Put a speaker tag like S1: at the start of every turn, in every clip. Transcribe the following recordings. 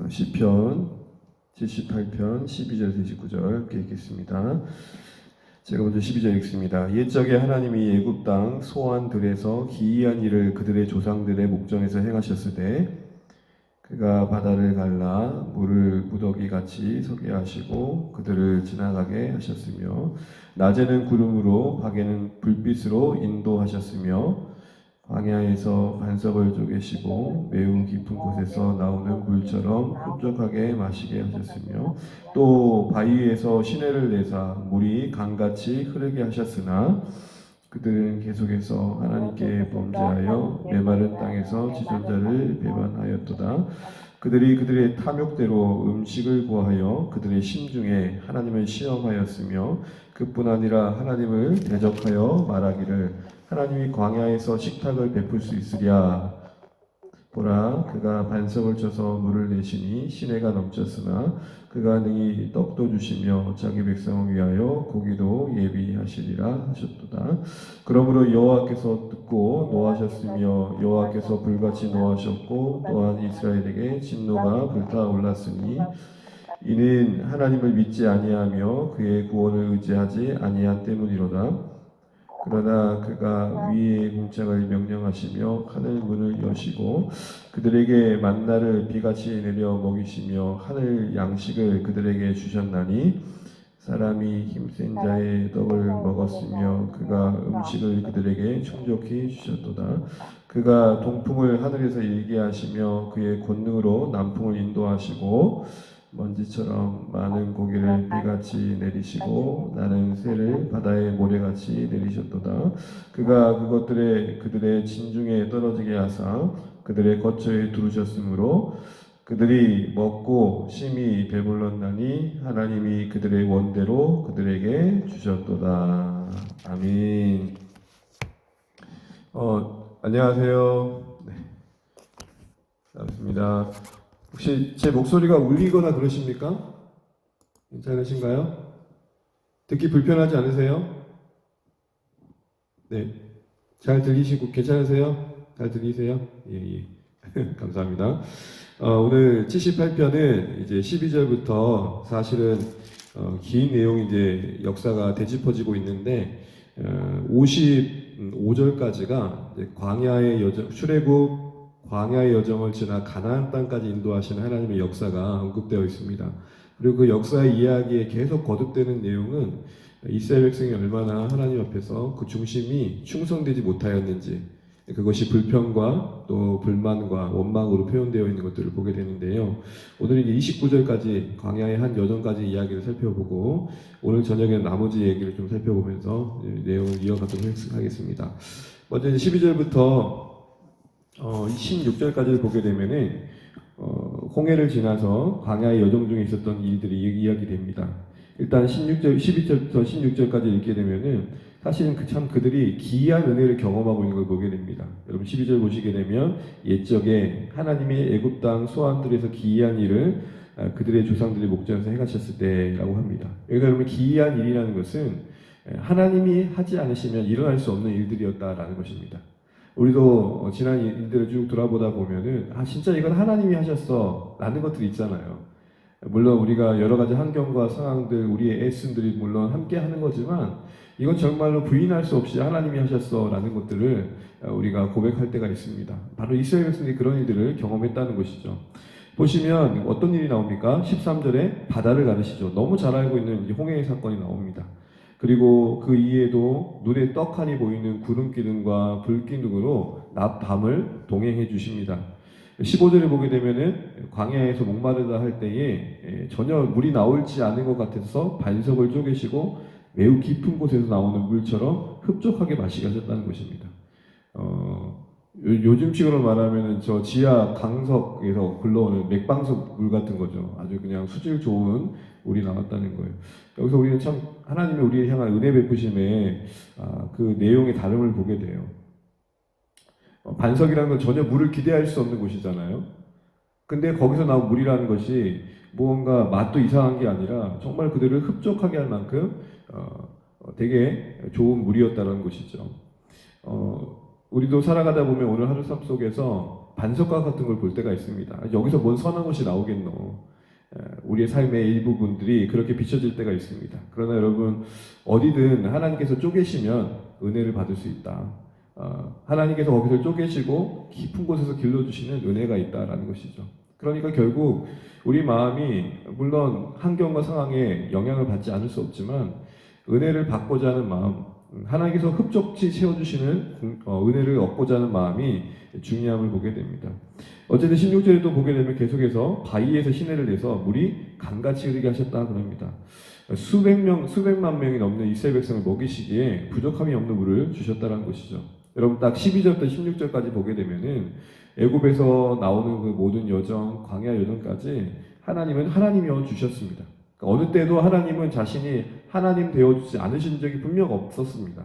S1: 시편 78편 12절에서 29절 함께 읽겠습니다. 제가 먼저 12절 읽습니다. 옛적에 하나님이 애굽 땅 소환들에서 기이한 일을 그들의 조상들의 목전에서 행하셨을 때 그가 바다를 갈라 물을 무더기 같이 서게 하시고 그들을 지나가게 하셨으며 낮에는 구름으로 밤에는 불빛으로 인도하셨으며 광야에서 반석을 쪼개시고 매우 깊은 곳에서 나오는 물처럼 흡족하게 마시게 하셨으며 또 바위에서 시내를 내사 물이 강같이 흐르게 하셨으나 그들은 계속해서 하나님께 범죄하여 메마른 땅에서 지존자를 배반하였도다. 그들이 그들의 탐욕대로 음식을 구하여 그들의 심중에 하나님을 시험하였으며 그뿐 아니라 하나님을 대적하여 말하기를 하나님이 광야에서 식탁을 베풀 수 있으랴. 보라, 그가 반석을 쳐서 물을 내시니 시내가 넘쳤으나 그가 능히 떡도 주시며 자기 백성을 위하여 고기도 예비하시리라 하셨도다. 그러므로 여호와께서 듣고 노하셨으며 여호와께서 불같이 노하셨고 또한 이스라엘에게 진노가 불타올랐으니 이는 하나님을 믿지 아니하며 그의 구원을 의지하지 아니한 때문이로다. 그러나 그가 위의 공창을 명령하시며 하늘 문을 여시고 그들에게 만나를 비같이 내려 먹이시며 하늘 양식을 그들에게 주셨나니 사람이 힘센 자의 떡을 먹었으며 그가 음식을 그들에게 충족히 주셨도다. 그가 동풍을 하늘에서 일게 하시며 그의 권능으로 남풍을 인도하시고 먼지처럼 많은 고기를 비같이 내리시고 나는 새를 바다의 모래같이 내리셨도다. 그가 그들의 진중에 떨어지게 하사 그들의 거처에 두르셨으므로 그들이 먹고 심히 배불렀나니 하나님이 그들의 원대로 그들에게 주셨도다. 아멘. 안녕하세요. 네, 반갑습니다. 혹시 제 목소리가 울리거나 그러십니까? 괜찮으신가요? 듣기 불편하지 않으세요? 네. 잘 들리시고 괜찮으세요? 잘 들리세요? 예. 감사합니다. 오늘 78편은 이제 12절부터 사실은 긴 내용이 이제 역사가 되짚어지고 있는데 55절까지가 광야의 여정, 출애굽 광야의 여정을 지나 가나안 땅까지 인도하시는 하나님의 역사가 언급되어 있습니다. 그리고 그 역사의 이야기에 계속 거듭되는 내용은 이스라엘 백성이 얼마나 하나님 앞에서 그 중심이 충성되지 못하였는지 그것이 불평과 또 불만과 원망으로 표현되어 있는 것들을 보게 되는데요. 오늘 이제 29절까지 광야의 한 여정까지 이야기를 살펴보고 오늘 저녁에 나머지 얘기를 좀 살펴보면서 내용을 이어가도록 하겠습니다. 먼저 이제 12절부터 16절까지를 보게 되면은 홍해를 지나서 광야의 여정 중에 있었던 일들이 이야기됩니다. 일단 12절부터 16절까지 읽게 되면은 사실은 그들이 기이한 은혜를 경험하고 있는 걸 보게 됩니다. 여러분 12절 보시게 되면 옛적에 하나님이 애굽 땅 소환들에서 기이한 일을 그들의 조상들의 목전에서 행하셨을 때라고 합니다. 여기서 여러분 기이한 일이라는 것은 하나님이 하지 않으시면 일어날 수 없는 일들이었다라는 것입니다. 우리도 지난 일들을 쭉 돌아보다 보면은 진짜 이건 하나님이 하셨어 라는 것들이 있잖아요. 물론 우리가 여러 가지 환경과 상황들, 우리의 애씀들이 물론 함께 하는 거지만 이건 정말로 부인할 수 없이 하나님이 하셨어 라는 것들을 우리가 고백할 때가 있습니다. 바로 이스라엘 백성들이 그런 일들을 경험했다는 것이죠. 보시면 어떤 일이 나옵니까? 13절에 바다를 가르시죠. 너무 잘 알고 있는 홍해의 사건이 나옵니다. 그리고 그 이에도 눈에 떡하니 보이는 구름 기둥과 불 기둥으로 낮 밤을 동행해 주십니다. 15절을 보게 되면은 광야에서 목마르다 할 때에 전혀 물이 나올지 않은 것 같아서 반석을 쪼개시고 매우 깊은 곳에서 나오는 물처럼 흡족하게 마시게 하셨다는 것입니다. 요즘식으로 말하면은 저 지하 강석에서 흘러오는 맥방석 물 같은 거죠. 아주 그냥 수질 좋은 물이 나왔다는 거예요. 여기서 우리는 참 하나님이 우리를 향한 은혜 베푸심에 그 내용의 다름을 보게 돼요. 반석이라는 건 전혀 물을 기대할 수 없는 곳이잖아요. 근데 거기서 나온 물이라는 것이 무언가 맛도 이상한 게 아니라 정말 그들을 흡족하게 할 만큼 되게 좋은 물이었다는 것이죠. 우리도 살아가다 보면 오늘 하루 삶 속에서 반석과 같은 걸 볼 때가 있습니다. 여기서 뭔 선한 것이 나오겠노. 우리의 삶의 일부분들이 그렇게 비춰질 때가 있습니다. 그러나 여러분, 어디든 하나님께서 쪼개시면 은혜를 받을 수 있다. 하나님께서 거기서 쪼개시고 깊은 곳에서 길러주시는 은혜가 있다라는 것이죠. 그러니까 결국 우리 마음이 물론 환경과 상황에 영향을 받지 않을 수 없지만 은혜를 받고자 하는 마음, 하나님께서 흡족히 채워주시는 은혜를 얻고자 하는 마음이 중요함을 보게 됩니다. 어쨌든 16절에도 보게 되면 계속해서 바위에서 시내를 내서 물이 강같이 흐르게 하셨다 그럽니다. 수백만 명이 넘는 이스라엘 백성을 먹이시기에 부족함이 없는 물을 주셨다는 것이죠. 여러분 딱 12절부터 16절까지 보게 되면은 애굽에서 나오는 그 모든 여정, 광야 여정까지 하나님은 하나님이어 주셨습니다. 그러니까 어느 때도 하나님은 자신이 하나님 되어주지 않으신 적이 분명 없었습니다.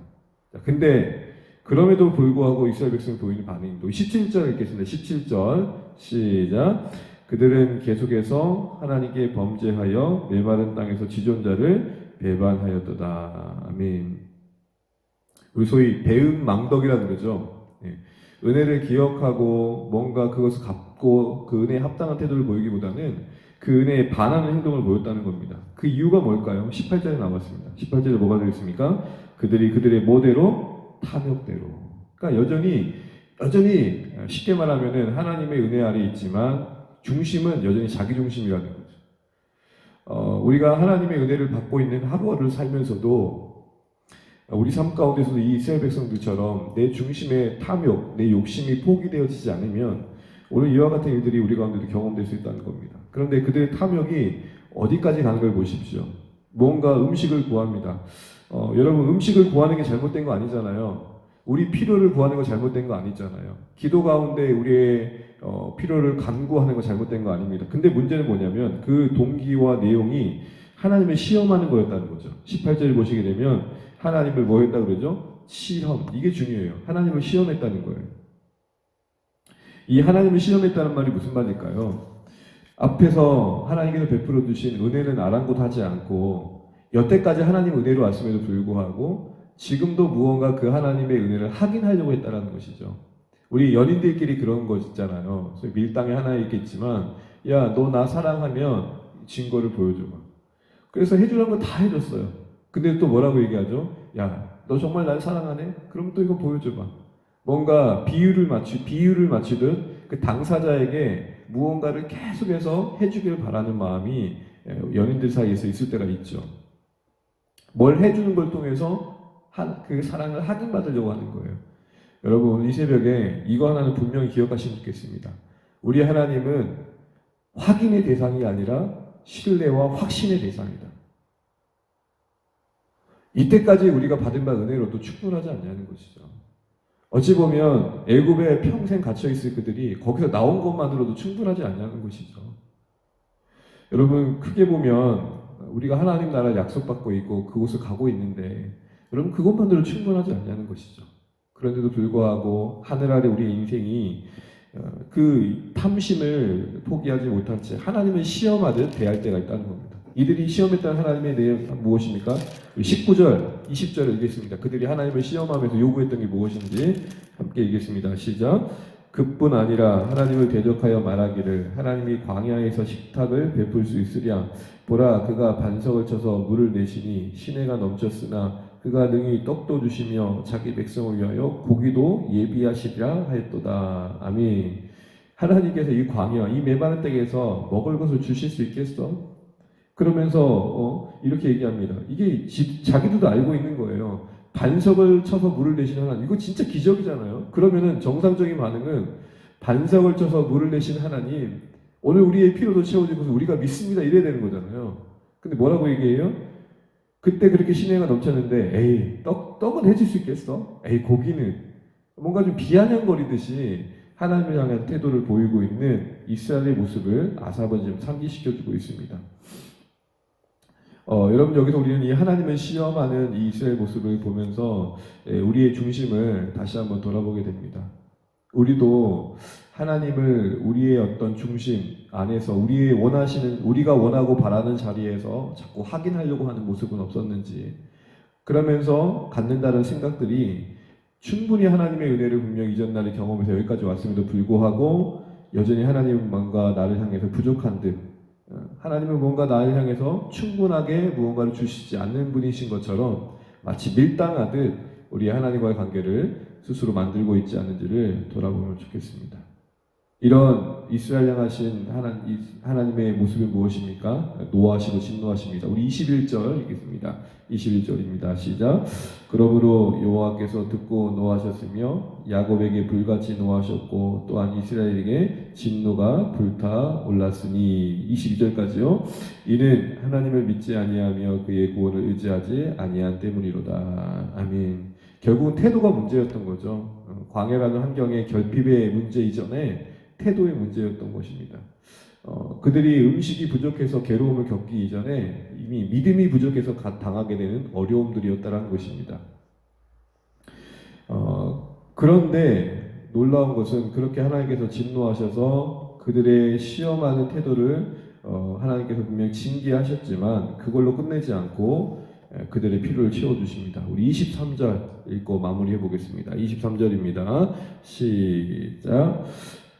S1: 근데 그럼에도 불구하고 이스라엘 백성이 보이는 반응도 17절 읽겠습니다. 17절 시작. 그들은 계속해서 하나님께 범죄하여 메마른 땅에서 지존자를 배반하였도다. 아멘. 우리 소위 배은망덕이라는 거죠. 은혜를 기억하고 뭔가 그것을 갚고 그 은혜에 합당한 태도를 보이기보다는 그 은혜에 반하는 행동을 보였다는 겁니다. 그 이유가 뭘까요? 18절에 나왔습니다. 18절에 뭐가 되겠습니까? 그들이 그들의 뭐대로? 탐욕대로. 그러니까 여전히 쉽게 말하면은 하나님의 은혜 아래 있지만 중심은 여전히 자기 중심이라는 거죠. 우리가 하나님의 은혜를 받고 있는 하루하루를 살면서도 우리 삶 가운데서도 이 이스라엘 백성들처럼 내 중심의 탐욕, 내 욕심이 포기되어지지 않으면 오늘 이와 같은 일들이 우리 가운데도 경험될 수 있다는 겁니다. 그런데 그들의 탐욕이 어디까지 가는 걸 보십시오. 뭔가 음식을 구합니다. 여러분 음식을 구하는 게 잘못된 거 아니잖아요. 우리 필요를 구하는 거 잘못된 거 아니잖아요. 기도 가운데 우리의 필요를 간구하는 거 잘못된 거 아닙니다. 근데 문제는 뭐냐면 그 동기와 내용이 하나님을 시험하는 거였다는 거죠. 18절을 보시게 되면 하나님을 뭐 했다 그러죠? 시험. 이게 중요해요. 하나님을 시험했다는 거예요. 이 하나님을 시험했다는 말이 무슨 말일까요? 앞에서 하나님께서 베풀어 주신 은혜는 아랑곳하지 않고 여태까지 하나님 은혜로 왔음에도 불구하고 지금도 무언가 그 하나님의 은혜를 확인하려고 했다는 것이죠. 우리 연인들끼리 그런 거 있잖아요. 밀당이 하나 있겠지만 야, 너 나 사랑하면 증거를 보여줘봐. 그래서 해주라는 거 다 해줬어요. 근데 또 뭐라고 얘기하죠? 야, 너 정말 날 사랑하네? 그럼 또 이거 보여줘봐. 뭔가 비유를 맞추듯 그 당사자에게 무언가를 계속해서 해주길 바라는 마음이 연인들 사이에서 있을 때가 있죠. 뭘 해주는 걸 통해서 그 사랑을 확인받으려고 하는 거예요. 여러분 이 새벽에 이거 하나는 분명히 기억하시면 좋겠습니다. 우리 하나님은 확인의 대상이 아니라 신뢰와 확신의 대상이다. 이때까지 우리가 받은 바 은혜로도 충분하지 않냐는 것이죠. 어찌 보면 애굽에 평생 갇혀 있을 그들이 거기서 나온 것만으로도 충분하지 않냐는 것이죠. 여러분 크게 보면 우리가 하나님 나라를 약속받고 있고 그곳을 가고 있는데 여러분 그것만으로 충분하지 않냐는 것이죠. 그런데도 불구하고 하늘 아래 우리의 인생이 그 탐심을 포기하지 못한 채 하나님을 시험하듯 대할 때가 있다는 겁니다. 이들이 시험했다는 하나님의 내용 무엇입니까? 19절, 20절을 읽겠습니다. 그들이 하나님을 시험하면서 요구했던 게 무엇인지 함께 읽겠습니다. 시작. 그뿐 아니라 하나님을 대적하여 말하기를 하나님이 광야에서 식탁을 베풀 수 있으랴. 보라 그가 반석을 쳐서 물을 내시니 시내가 넘쳤으나 그가 능히 떡도 주시며 자기 백성을 위하여 고기도 예비하시리라 하였도다. 아멘. 하나님께서 이 광야, 이 메마른 땅에서 먹을 것을 주실 수 있겠어? 그러면서 이렇게 얘기합니다. 이게 자기들도 알고 있는 거예요. 반석을 쳐서 물을 내시는 하나님. 이거 진짜 기적이잖아요. 그러면은 정상적인 반응은 반석을 쳐서 물을 내시는 하나님, 오늘 우리의 피로도 채워지고서 우리가 믿습니다. 이래야 되는 거잖아요. 근데 뭐라고 얘기해요? 그때 그렇게 시내가 넘쳤는데 에이 떡은 해줄 수 있겠어? 에이 고기는 뭔가 좀 비아냥거리듯이 하나님을 향한 태도를 보이고 있는 이스라엘의 모습을 아삽은 지금 상기시켜주고 있습니다. 여러분 여기서 우리는 이 하나님을 시험하는 이 이스라엘 모습을 보면서 우리의 중심을 다시 한번 돌아보게 됩니다. 우리도 하나님을 우리의 어떤 중심 안에서 우리가 원하고 바라는 자리에서 자꾸 확인하려고 하는 모습은 없었는지, 그러면서 갖는다는 생각들이 충분히 하나님의 은혜를 분명 이전 날에 경험해서 여기까지 왔음에도 불구하고 여전히 하나님은 뭔가 나를 향해서 부족한 듯, 하나님은 뭔가 나를 향해서 충분하게 무언가를 주시지 않는 분이신 것처럼 마치 밀당하듯 우리 하나님과의 관계를 스스로 만들고 있지 않는지를 돌아보면 좋겠습니다. 이런 이스라엘 향하신 하나님의 모습이 무엇입니까? 노하시고 진노하십니다. 우리 21절 읽겠습니다. 21절입니다. 시작. 그러므로 여호와께서 듣고 노하셨으며 야곱에게 불같이 노하셨고 또한 이스라엘에게 진노가 불타 올랐으니 22절까지요. 이는 하나님을 믿지 아니하며 그의 구원을 의지하지 아니한 때문이로다. 아멘. 결국은 태도가 문제였던 거죠. 광야라는 환경의 결핍의 문제 이전에 태도의 문제였던 것입니다. 그들이 음식이 부족해서 괴로움을 겪기 이전에 이미 믿음이 부족해서 당하게 되는 어려움들이었다는 것입니다. 그런데 놀라운 것은 그렇게 하나님께서 진노하셔서 그들의 시험하는 태도를 하나님께서 분명히 징계하셨지만 그걸로 끝내지 않고 그들의 필요를 채워주십니다. 우리 23절 읽고 마무리해 보겠습니다. 23절입니다. 시작.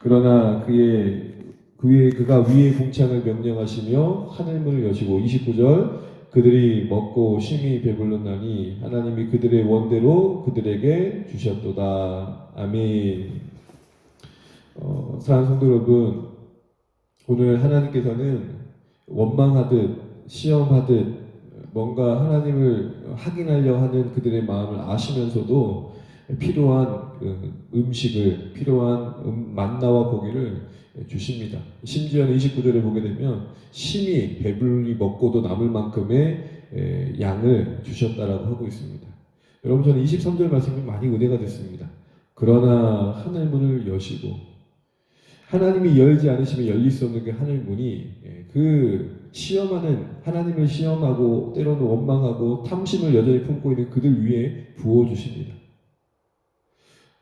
S1: 그러나 그가 위의 궁창을 명령하시며 하늘문을 여시고 29절 그들이 먹고 심히 배불렀나니 하나님이 그들의 원대로 그들에게 주셨도다. 아멘. 사랑하는 성도 여러분, 오늘 하나님께서는 원망하듯 시험하듯 뭔가 하나님을 확인하려 하는 그들의 마음을 아시면서도 필요한 음식을, 필요한 만나와 고기를 주십니다. 심지어는 29절에 보게 되면 심히 배불리 먹고도 남을 만큼의 양을 주셨다라고 하고 있습니다. 여러분, 저는 23절 말씀이 많이 은혜가 됐습니다. 그러나 하늘문을 여시고, 하나님이 열지 않으시면 열릴 수 없는 그 하늘문이 그 시험하는, 하나님을 시험하고 때로는 원망하고 탐심을 여전히 품고 있는 그들 위에 부어주십니다.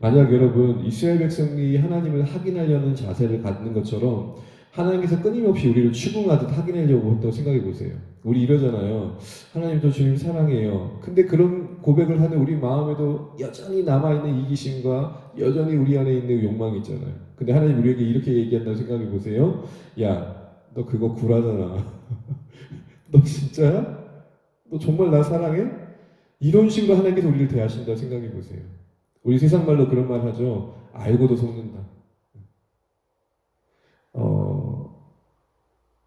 S1: 만약 여러분 이스라엘 백성이 하나님을 확인하려는 자세를 갖는 것처럼 하나님께서 끊임없이 우리를 추궁하듯 확인하려고 했다고 생각해 보세요. 우리 이러잖아요. 하나님 저 주님 사랑해요. 근데 그런 고백을 하는 우리 마음에도 여전히 남아있는 이기심과 여전히 우리 안에 있는 욕망이 있잖아요. 근데 하나님 우리에게 이렇게 얘기한다고 생각해 보세요. 야, 너 그거 구라잖아. 너 진짜야? 너 정말 나 사랑해? 이런 식으로 하나님께서 우리를 대하신다고 생각해 보세요. 우리 세상 말로 그런 말 하죠. 알고도 속는다.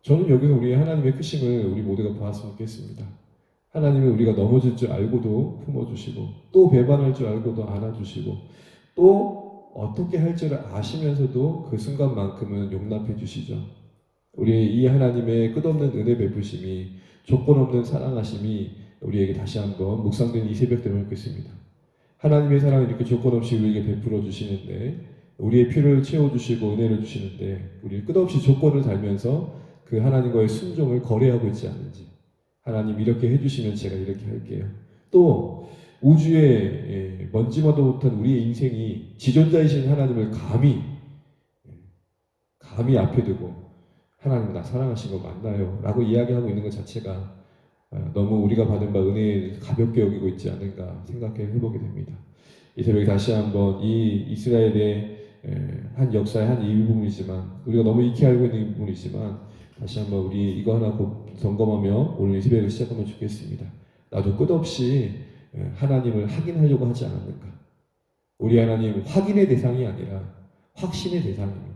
S1: 저는 여기서 우리 하나님의 크심을 우리 모두가 보았으면 좋겠습니다. 하나님은 우리가 넘어질 줄 알고도 품어주시고 또 배반할 줄 알고도 안아주시고 또 어떻게 할 줄 아시면서도 그 순간만큼은 용납해 주시죠. 우리 이 하나님의 끝없는 은혜 베푸심이, 조건 없는 사랑하심이 우리에게 다시 한번 묵상된 이 새벽 되면 좋겠습니다. 하나님의 사랑을 이렇게 조건 없이 우리에게 베풀어 주시는데, 우리의 필요를 채워주시고 은혜를 주시는데 우리 끝없이 조건을 달면서 그 하나님과의 순종을 거래하고 있지 않는지, 하나님 이렇게 해주시면 제가 이렇게 할게요. 또 우주의 먼지마도 못한 우리의 인생이 지존자이신 하나님을 감히 앞에 두고 하나님 나 사랑하신 거 맞나요? 라고 이야기하고 있는 것 자체가 너무 우리가 받은 바 은혜를 가볍게 여기고 있지 않은가 생각해 보게 됩니다. 이 새벽에 다시 한번 이 이스라엘의 한 역사의 한 일부분이지만, 우리가 너무 익히 알고 있는 부분이지만 다시 한번 우리 이거 하나 점검하며 오늘 이 새벽을 시작하면 좋겠습니다. 나도 끝없이 하나님을 확인하려고 하지 않았는가? 우리 하나님 확인의 대상이 아니라 확신의 대상입니다.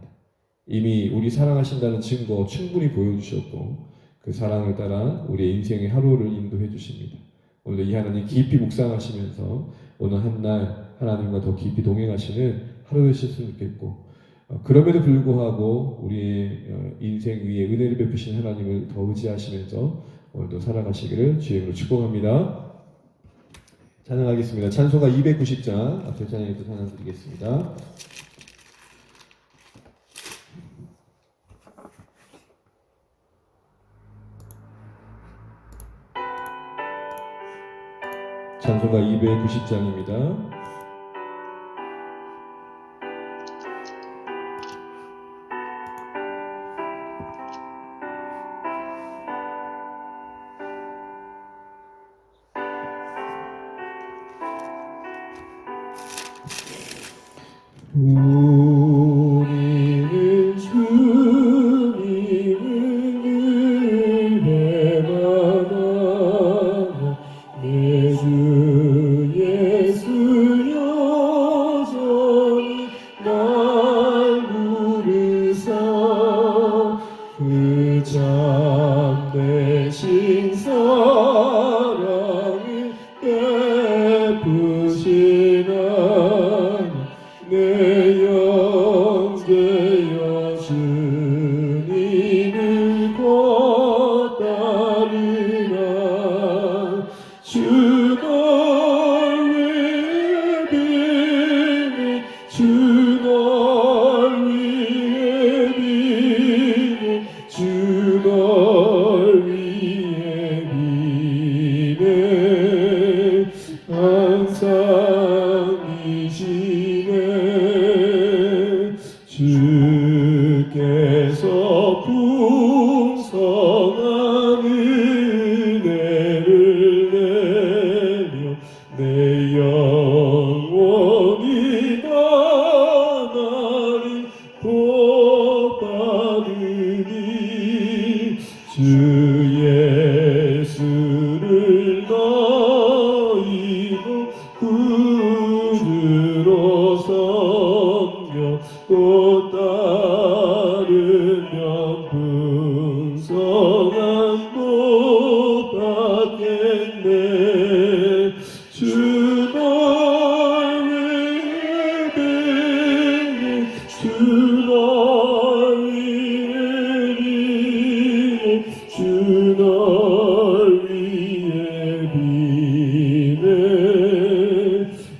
S1: 이미 우리 사랑하신다는 증거 충분히 보여주셨고 그 사랑을 따라 우리의 인생의 하루를 인도해 주십니다. 오늘 이 하나님 깊이 묵상하시면서 오늘 한날 하나님과 더 깊이 동행하시는 하루 되셨으면 좋겠고, 그럼에도 불구하고 우리의 인생 위에 은혜를 베푸신 하나님을 더 의지하시면서 오늘도 살아가시기를 주의 이름으로 축복합니다. 찬양하겠습니다. 찬송가 290장 앞에 찬양에서 찬양 드리겠습니다. 찬송가 290장입니다. 우리는 주님을 해마다 내 주 예수 여전히 날 부르사 그 참되신 사랑을 베푸시나 내 영제여 주님을 곧따르라 주 널 위해 비네 주 널 위해 비네 주 널 위해 비네 항상 이시네 주께서 풍성한 은혜를 내려 내 영원히 나날이 복받으니 주 예수를 너희도 구주로 섬겨 곧 따르면 풍성한 복 받겠네 주 널 위해 비네 주 널 위해 비네 주 널 위해 비네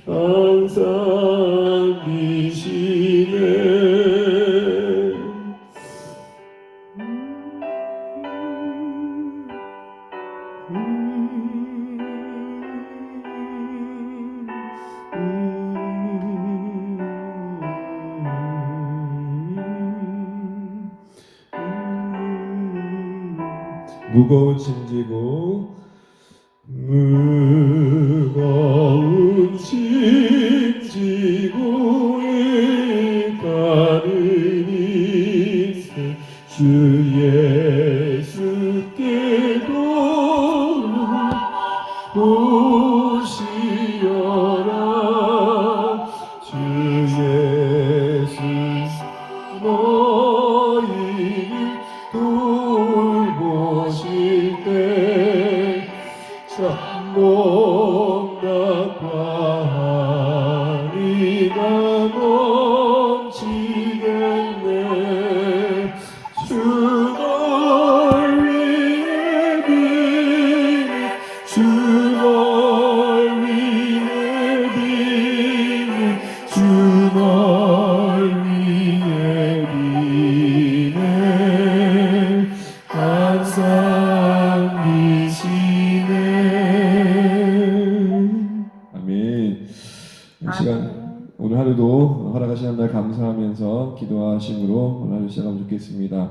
S1: 항상 이시네 무거운 짐 지고 무거운 짐 지고 가는 인생 주 예수께로 오시어라 주 예수 너희를 돌보실 때 참목낙과 한이가 넘치겠네 주 널 위해 비네 주 널 위해 비네 주 널 위해 비네 항상 이시네 아멘. 이 시간 오늘 하루도 허락하시는 날 감사하면서 기도하심으로 오늘 하루 시작하면 좋겠습니다.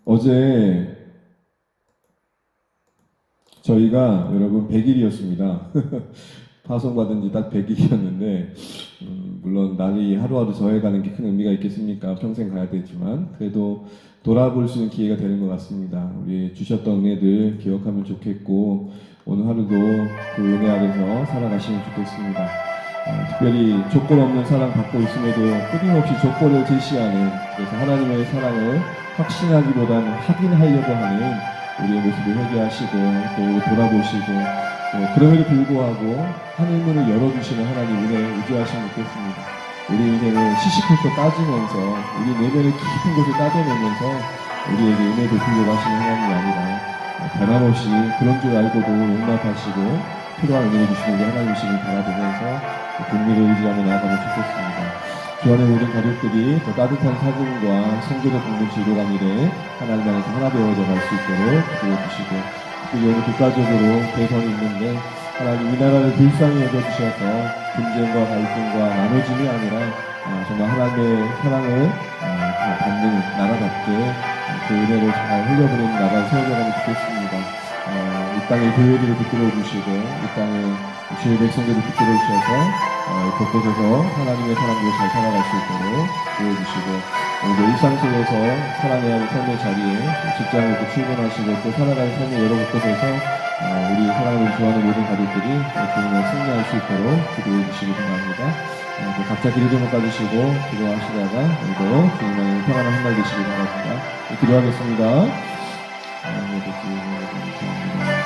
S1: 어제 저희가 여러분 100일이었습니다. 파송받은 지 딱 100일이었는데 물론 날이 하루하루 저해가는 게 큰 의미가 있겠습니까? 평생 가야 되지만 그래도 돌아볼 수 있는 기회가 되는 것 같습니다. 우리 주셨던 은혜들 기억하면 좋겠고 오늘 하루도 그 은혜 아래서 살아가시면 좋겠습니다. 특별히 조건 없는 사랑 받고 있음에도 끊임없이 조건을 제시하는 그래서 하나님의 사랑을 확신하기보다는 확인하려고 하는 우리의 모습을 회개하시고 또 돌아보시고 그럼에도 불구하고 하늘문을 열어주시는 하나님 은혜 의지하시면 좋겠습니다. 우리 인생을 시시콜콜 따지면서 우리 내면의 깊은 곳을 따져내면서 우리에게 은혜 베풀려고 하시는 하나님이 아니라 변함없이 그런 줄 알고도 용납하시고 필요한 은혜를 주시는 우리 하나님이시를 바라보면서 국민을 의지하며 나아가면 좋겠습니다. 주 안에 모든 가족들이 더 따뜻한 사귐과 성도를 돕는 즐거운 일에 하나님 안에서 하나 되어져 갈 수 있도록 기도해 주시고 특히 오늘 국가적으로 대선이 있는데 하나님 이 나라를 불쌍히 여겨주셔서 분쟁과 갈등과 나눠짐이 아니라 정말 하나님의 사랑을 받는 나라답게 그 은혜를 잘 흘려보내는 나라를 세워가면 좋겠습니다. 이 땅의 교회들을 붙들어 주시고 이 땅의 주의 백성들을 붙들어 주셔서
S2: 곳곳에서 하나님의 사람들이 잘 살아갈 수 있도록 도와주시고, 오늘 일상 속에서 살아내야 할 삶의 자리에 직장을 또 출근하시고 또 살아가는 삶의 여러 곳곳에서 우리 사랑을 좋아하는 모든 가족들이 주님을 승리할 수 있도록 기도해 주시기 바랍니다. 또 각자 기도 제목 가지시고 기도하시다가 오늘도 주님만의 평안한 한 날 되시기 바랍니다. 기도하겠습니다. 하나님의 주님을 감사합니다.